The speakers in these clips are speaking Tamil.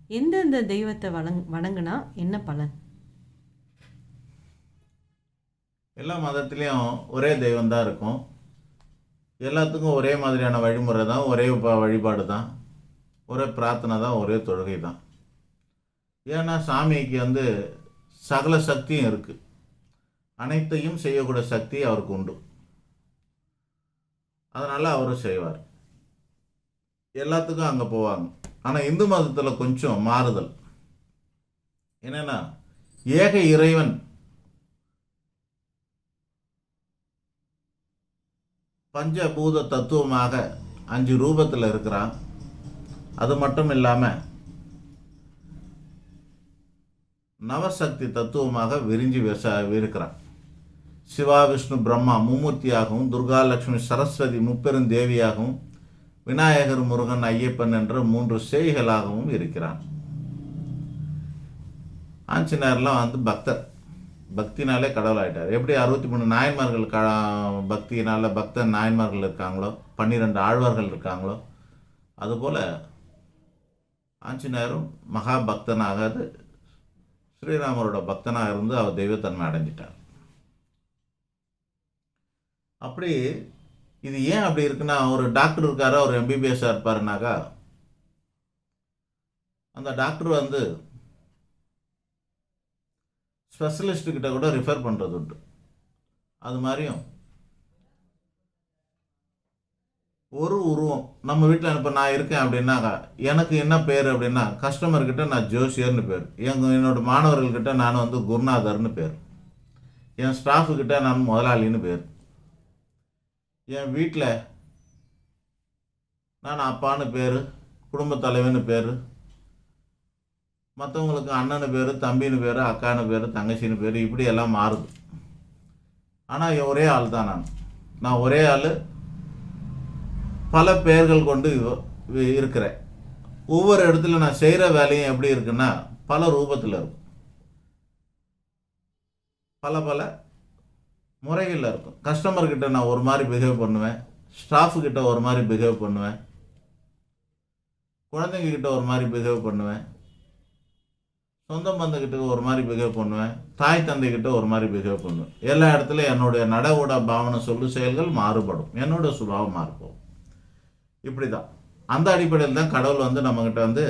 எந்தெந்த தெய்வத்தை வணங்குனா என்ன பலன்? எல்லா மதத்துலேயும் ஒரே தெய்வம் தான் இருக்கும். எல்லாத்துக்கும் ஒரே மாதிரியான வழிமுறை தான், ஒரே வழிபாடு தான், ஒரே பிரார்த்தனை தான், ஒரே தொழுகை தான். ஏன்னா சாமிக்கு சகல சக்தியும் இருக்குது. அனைத்தையும் செய்யக்கூடிய சக்தி அவருக்கு உண்டு. அதனால் அவர் செய்வார். எல்லாத்துக்கும் அங்கே போவாங்க. ஆனால் இந்து மதத்தில் கொஞ்சம் மாறுதல் என்னென்னா, ஏக இறைவன் பஞ்சபூத தத்துவமாக 5 ரூபத்தில் இருக்கிறான். அது மட்டும் இல்லாமல் நவசக்தி தத்துவமாக விரிஞ்சு இருக்கிறான். சிவா, விஷ்ணு, பிரம்மா மும்மூர்த்தியாகவும், துர்கா, லட்சுமி, சரஸ்வதி முப்பெருந்தேவியாகவும், விநாயகர், முருகன், ஐயப்பன் என்ற 3 சேய்களாகவும் இருக்கிறான். ஆஞ்சநேயர்லாம் பக்தர், பக்தினாலே கடவுள் ஆகிட்டார். எப்படி 63 நாயன்மார்கள் பக்தியினால பக்த நாயன்மார்கள் இருக்காங்களோ, 12 ஆழ்வார்கள் இருக்காங்களோ, அதுபோல் ஆஞ்சநேயரும் மகா பக்தனாக ஸ்ரீராமரோட பக்தனாக இருந்து அவர் தெய்வத்தன்மை அடைஞ்சிட்டார். அப்படி இது ஏன் அப்படி இருக்குன்னா, ஒரு டாக்டர் இருக்காரு, அவர் எம்பிபிஎஸ்ஸாக இருப்பாருனாக்கா, அந்த டாக்டர் ஸ்பெஷலிஸ்ட்டுக்கிட்ட கூட ரிஃபர் பண்ணுறது உண்டு. அது மாதிரியும் ஒரு உருவம் நம்ம வீட்டில் இப்போ நான் இருக்கேன் அப்படின்னாக்கா, எனக்கு என்ன பேர் அப்படின்னா, கஸ்டமர்கிட்ட நான் ஜோசியர்னு பேர், என்னோடய மாணவர்கள்கிட்ட நான் குருநாதர்னு பேர், என் ஸ்டாஃபுக்கிட்ட நான் முதலாளின்னு பேர், என் வீட்டில் நான் அப்பான்னு பேர், குடும்பத் தலைவன்னு பேர், மற்றவங்களுக்கு அண்ணனு பேர், தம்பின்னு பேர், அக்கான்னு பேர், தங்கச்சின்னு பேர், இப்படி எல்லாம் மாறுது. ஆனால் ஒரே ஆள் தான் நான் ஒரே ஆள், பல பெயர்கள் கொண்டு இருக்கிறேன். ஒவ்வொரு இடத்துல நான் செய்கிற வேலையும் எப்படி இருக்குன்னா, பல ரூபத்தில் இருக்கும், பல பல முறைகளில் இருக்கும். கஸ்டமர்கிட்ட நான் ஒரு மாதிரி பிஹேவ் பண்ணுவேன், ஸ்டாஃபுக்கிட்ட ஒரு மாதிரி பிஹேவ் பண்ணுவேன், குழந்தைங்கக்கிட்ட ஒரு மாதிரி பிஹேவ் பண்ணுவேன், சொந்த பந்தக்கிட்ட ஒரு மாதிரி பிஹேவ் பண்ணுவேன், தாய் தந்தைக்கிட்ட ஒரு மாதிரி பிஹேவ் பண்ணுவேன். எல்லா இடத்துலையும் என்னுடைய நடவுட பாவனை சொல்லு செயல்கள் மாறுபடும், என்னோட சுபாவம் மாறுபடும். இப்படி தான் அந்த அடிப்படையில் தான் கடவுள் நம்மக்கிட்ட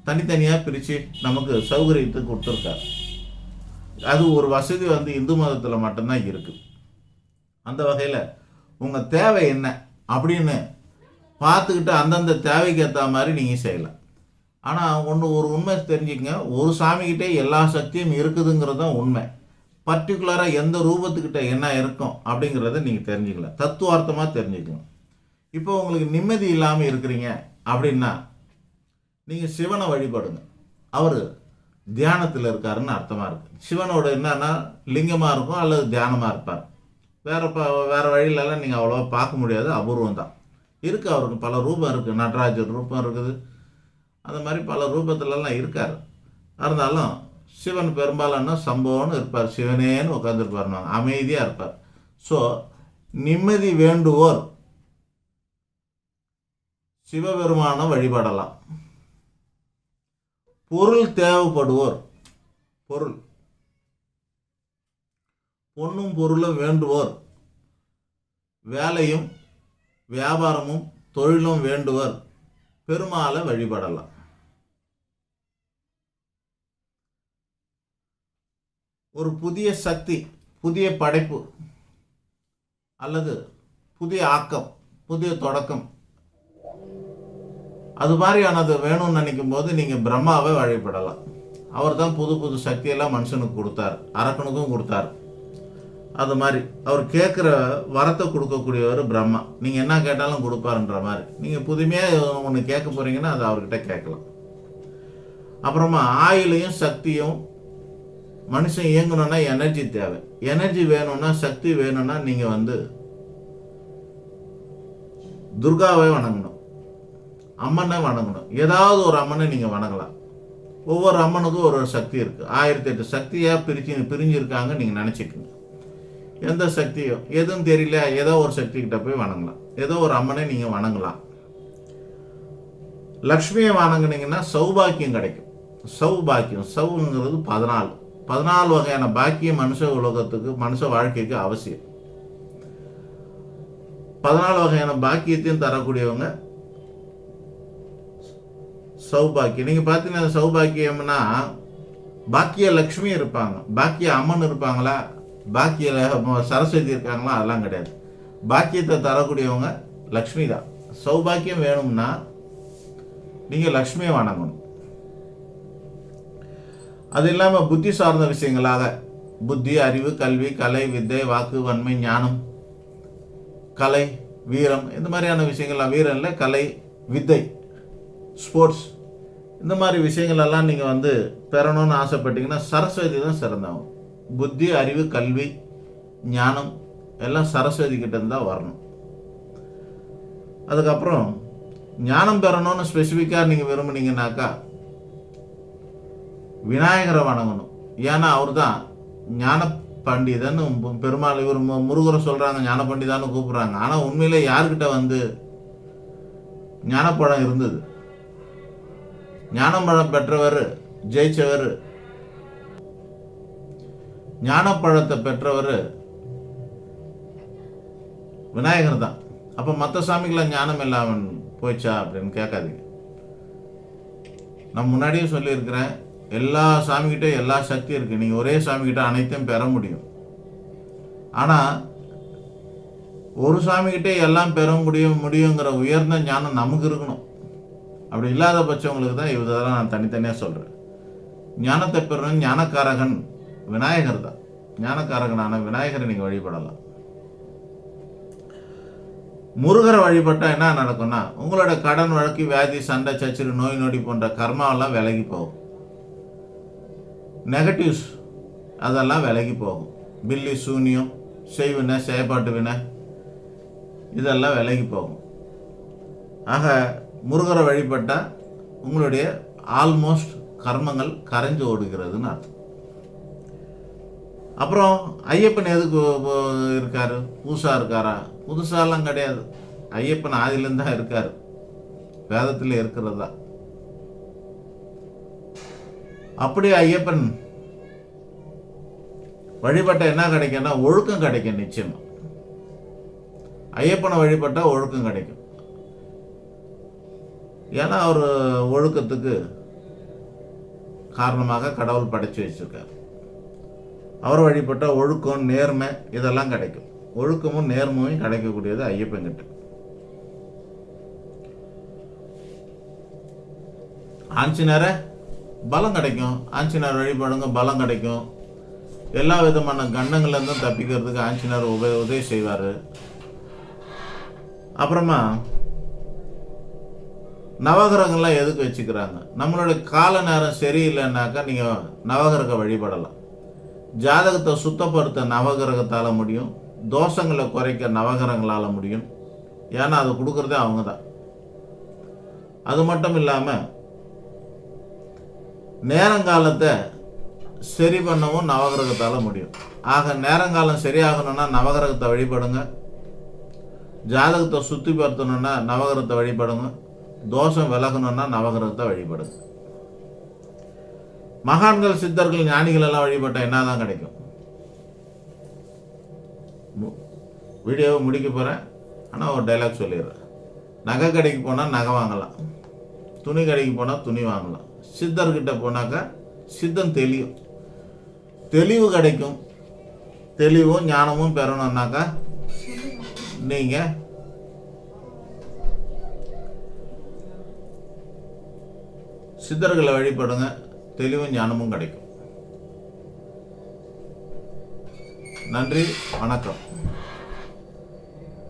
தனித்தனியாக பிரித்து நமக்கு சௌகரியத்துக்கு கொடுத்துருக்காரு. அது ஒரு வசதி இந்து மதத்தில் மட்டும்தான் இருக்குது. அந்த வகையில் உங்கள் தேவை என்ன அப்படின்னு பார்த்துக்கிட்டு அந்தந்த தேவைக்கு ஏற்ற மாதிரி நீங்கள் செய்யலாம். ஆனால் ஒரு உண்மை தெரிஞ்சுக்கங்க, ஒரு சாமிக்கிட்டே எல்லா சக்தியும் இருக்குதுங்கிறது தான் உண்மை. பர்டிகுலராக எந்த ரூபத்துக்கிட்ட என்ன இருக்கும் அப்படிங்கிறத நீங்கள் தெரிஞ்சுக்கலாம், தத்துவார்த்தமாக தெரிஞ்சுக்கலாம். இப்போ உங்களுக்கு நிம்மதி இல்லாமல் இருக்கிறீங்க அப்படின்னா நீங்கள் சிவனை வழிபடுங்க. அவர் தியானத்தில் இருக்காருன்னு அர்த்தமாக இருக்குது. சிவனோட என்னன்னா லிங்கமாக இருக்கும் அல்லது தியானமாக இருப்பார். வேறு வழியிலலாம் நீங்கள் அவ்வளோவா பார்க்க முடியாது, அபூர்வம் தான் இருக்குது. அவருக்கு பல ரூபம் இருக்குது, நடராஜர் ரூபம் இருக்குது, அந்த மாதிரி பல ரூபத்துலலாம் இருக்கார். இருந்தாலும் சிவன் பெரும்பாலான சம்பவம்னு இருப்பார், சிவனேன்னு உட்காந்துருப்பார், அமைதியாக இருப்பார். ஸோ நிம்மதி வேண்டுவோர் சிவபெருமானை வழிபடலாம். பொருள் தேவைப்படுவோர், பொன்னும் பொருளும் வேண்டுவோர், வேலையும் வியாபாரமும் தொழிலும் வேண்டுவர் பெருமாளை வழிபடலாம். ஒரு புதிய சக்தி, புதிய படைப்பு அல்லது புதிய ஆக்கம், புதிய தொடக்கம், அது மாதிரியானது வேணும்னு நினைக்கும் போது நீங்கள் பிரம்மாவை வழிபடலாம். அவர் தான் புது புது சக்தியெல்லாம் மனுஷனுக்கு கொடுத்தார், அரக்கனுக்கும் கொடுத்தார். அது மாதிரி அவர் கேட்குற வரத்தை கொடுக்கக்கூடியவர் பிரம்மா. நீங்கள் என்ன கேட்டாலும் கொடுப்பாருன்ற மாதிரி. நீங்கள் புதுமையாக ஒன்று கேட்க போகிறீங்கன்னா அது அவர்கிட்ட கேட்கலாம். அப்புறமா ஆயுளையும் சக்தியும், மனுஷன் இயங்கணும்னா எனர்ஜி தேவை. எனர்ஜி வேணும்னா, சக்தி வேணும்னா நீங்கள் துர்காவை வணங்கணும், அம்மனை வணங்கணும். ஏதாவது ஒரு அம்மனை நீங்கள் வணங்கலாம். ஒவ்வொரு அம்மனுக்கும் ஒரு சக்தி இருக்குது. 1008 சக்தியாக பிரிஞ்சிருக்காங்க நீங்கள் நினச்சிக்கோங்க. எந்த சக்தியோ எதுவும் தெரியல, ஏதோ ஒரு சக்திக்கிட்ட போய் வணங்கலாம், ஏதோ ஒரு அம்மனை நீங்கள் வணங்கலாம். லக்ஷ்மியை வணங்குனீங்கன்னா சௌபாக்கியம் கிடைக்கும். சௌபாக்கியம், சௌங்கிறது 14 வகையான பாக்கியம் மனுஷ உலகத்துக்கு, மனுஷ வாழ்க்கைக்கு அவசியம். 14 வகையான பாக்கியத்தையும் தரக்கூடியவங்க சௌபாக்கியம். நீங்கள் பார்த்தீங்கன்னா சௌபாக்கியம்னா பாக்கிய லக்ஷ்மி இருப்பாங்க, பாக்கிய அம்மன் இருப்பாங்களா, பாக்கிய சரஸ்வதி இருக்காங்களா, அதெல்லாம் கிடையாது. பாக்கியத்தை தரக்கூடியவங்க லக்ஷ்மி தான். சௌபாக்கியம் வேணும்னா நீங்கள் லக்ஷ்மியை வணங்கணும். அது இல்லாமல் புத்தி சார்ந்த விஷயங்களாக புத்தி, அறிவு, கல்வி, கலை, வித்தை, வாக்கு, வன்மை, ஞானம், கலை, வீரம், இந்த மாதிரியான விஷயங்கள்லாம், வீரம் இல்லை, கலை, வித்தை, ஸ்போர்ட்ஸ், இந்த மாதிரி விஷயங்களெல்லாம் நீங்கள் பெறணும்னு ஆசைப்பட்டீங்கன்னா சரஸ்வதி தான் சிறந்தவங்க. புத்தி, அறிவு, கல்வி, ஞானம் எல்லாம் சரஸ்வதி கிட்ட இருந்தால் வரணும். அதுக்கப்புறம் ஞானம் பெறணும்னு ஸ்பெசிஃபிக்காக நீங்கள் விரும்புனீங்கன்னாக்கா விநாயகரை வணங்கணும். ஏன்னா அவர் தான் ஞான பண்டிதன். பெருமாள் இவர் முருகரை சொல்கிறாங்க ஞான பண்டிதான்னு கூப்பிட்றாங்க. ஆனால் உண்மையிலே யார்கிட்ட ஞானப்பழம் இருந்தது? ஞானப்பழம் பெற்றவர், ஜெயிச்சவர், ஞானப்பழத்தை பெற்றவர் விநாயகர் தான். அப்போ மற்ற சாமிக்கெல்லாம் ஞானம் இல்லாமல் போயிச்சா அப்படின்னு கேட்காதீங்க. நான் முன்னாடியே சொல்லியிருக்கிறேன், எல்லா சாமிகிட்ட எல்லா சக்தியும் இருக்குது. நீங்கள் ஒரே சாமிகிட்ட அனைத்தையும் பெற முடியும். ஆனால் ஒரு சாமிகிட்டே எல்லாம் பெற முடியுங்கிற உயர்ந்த ஞானம் நமக்கு இருக்கணும். அப்படி இல்லாத பட்சவங்களுக்கு தான் இதெல்லாம் நான் தனித்தனியாக சொல்கிறேன். ஞானத்தை பெறணும் ஞானக்காரகன் விநாயகர் தான். ஞானக்காரகனான விநாயகரை நீங்கள் வழிபடலாம். முருகரை வழிபட்டால் என்ன நடக்கும்னா உங்களோட கடன், வழக்கு, வியாதி, சண்டை, சச்சரி, நோய் நொடி போன்ற கர்மாவெல்லாம் விலகி போகும். நெகட்டிவ்ஸ் அதெல்லாம் விலகி போகும். பில்லி, சூனியம், செய்வினை, செயற்பாட்டு வினை இதெல்லாம் விலகி போகும். ஆக முருகரை வழிபட்டால் உங்களுடைய ஆல்மோஸ்ட் கர்மங்கள் கரைஞ்சு ஓடுகிறதுன்னு அர்த்தம். அப்புறம் ஐயப்பன் எதுக்கு இருக்காரு? புதுசாக இருக்காரா? புதுசாலாம் கிடையாது. ஐயப்பன் ஆதிலேருந்து தான் இருக்கார். வேதத்தில் இருக்கிறது தான். அப்படி ஐயப்பன் வழிபட்ட என்ன கிடைக்கும்னா ஒழுக்கம் கிடைக்கும். நிச்சயமா ஐயப்பனை வழிபட்டால் ஒழுக்கம் கிடைக்கும். ஏன்னா அவர் ஒழுக்கத்துக்கு காரணமாக கடவுள் படைச்சு வச்சிருக்கார். அவரை வழிபட்ட ஒழுக்கம், நேர்மை இதெல்லாம் கிடைக்கும். ஒழுக்கமும் நேர்மையும் கிடைக்கக்கூடியது ஐயப்பன்கிட்ட. ஆஞ்சநேயரை பலம் கிடைக்கும். ஆஞ்சநேயர் வழிபடுங்க, பலம் கிடைக்கும். எல்லா விதமான கண்டங்கள்லேருந்தும் தப்பிக்கிறதுக்கு ஆஞ்சநேயர் உதவி செய்வார். அப்புறமா நவகிரகங்கள்லாம் எதுக்கு வச்சுக்கிறாங்க? நம்மளுடைய கால நேரம் சரியில்லைன்னாக்கா நீங்கள் நவகிரக வழிபடலாம். ஜாதகத்தை சுத்தப்படுத்த நவகிரகத்தால் முடியும். தோஷங்களை குறைக்க நவகிரகங்களால் முடியும். ஏன்னா அதை கொடுக்குறதே அவங்க தான். அது மட்டும் இல்லாமல் நேரங்காலத்தை சரி பண்ணவும் நவகிரகத்தால் முடியும். ஆக நேரங்காலம் சரியாகணும்னா நவகிரகத்தை வழிபடுங்க. ஜாதகத்தை சுத்திப்படுத்தணும்னா நவகிரகத்தை வழிபடுங்க. தோஷம் விலகணும்னா நவகிரகத்தை வழிபடுங்க. மகான்கள், சித்தர்கள், ஞானிகள் எல்லாம் வழிபட்டால் என்ன தான் கிடைக்கும்? வீடியோவை முடிக்க போகிறேன். ஆனால் ஒரு டைலாக் சொல்லிடுறேன். நகை கடைக்கு போனால் நகை வாங்கலாம், துணி கடைக்கு போனால் துணி வாங்கலாம். சித்தர்கிட்ட போனாக்கா சித்தம் தெளிவு கிடைக்கும். தெளிவும் ஞானமும் பெறணும்னாக்கா நீங்கள் சித்தர்களை வழிபடுங்க. தெளிவும் ஞானமும் கிடைக்கும். நன்றி, வணக்கம்.